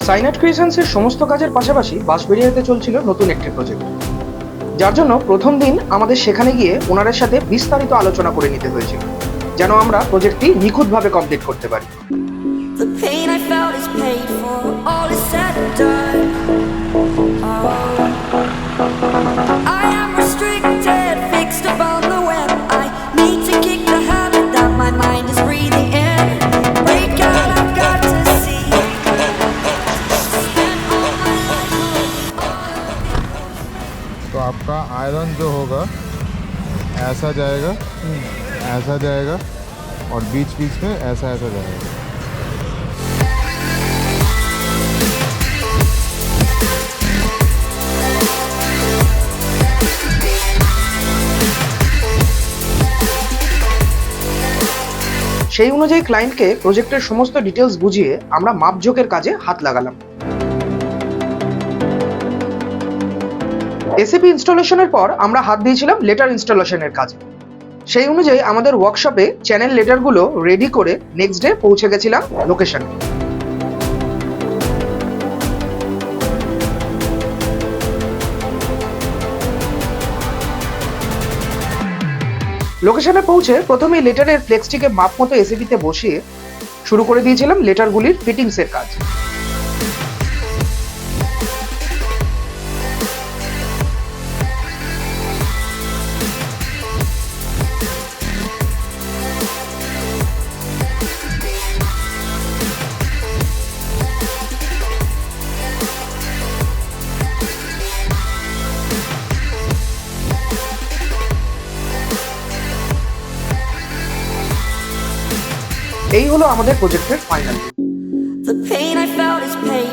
সাইনাট ক্রিয়েশনসের সমস্ত কাজের পাশাপাশি বাঁশবেড়িয়াতে চলছিল নতুন একটি প্রজেক্ট, যার জন্য প্রথম দিন আমাদের সেখানে গিয়ে ওনাদের সাথে বিস্তারিত আলোচনা করে নিতে হয়েছিল, যেন আমরা প্রজেক্টটি নিখুঁতভাবে কমপ্লিট করতে পারি। The pain I felt is paid for, all is said and done. I am restricted, fixed upon the web. I need to kick the habit that my mind is breathing in. Break out, I've got to see. तो आपका iron जो होगा ऐसा जाएगा, ऐसा जाएगा और बीच बीच में ऐसा ऐसा जाएगा। সেই অনুযায়ী ক্লায়েন্টকে প্রজেক্টের সমস্ত ডিটেলস বুঝিয়ে আমরা মাপঝোঁকের কাজে হাত লাগালাম। এসিপি ইনস্টলেশনের পর আমরা হাত দিয়েছিলাম লেটার ইনস্টলেশনের কাজে। সেই অনুযায়ী আমাদের ওয়ার্কশপে চ্যানেল লেটারগুলো রেডি করে নেক্সট ডে পৌঁছে গেছিলাম লোকেশনে। লোকেশনে পৌঁছে প্রথমেই লেটারের ফ্লেক্সটিকে মাপ মতো এসিপিতে বসিয়ে শুরু করে দিয়েছিলাম লেটারগুলির ফিটিংসের কাজ। এই হলো আমাদের প্রজেক্টের final. The pain I felt is paid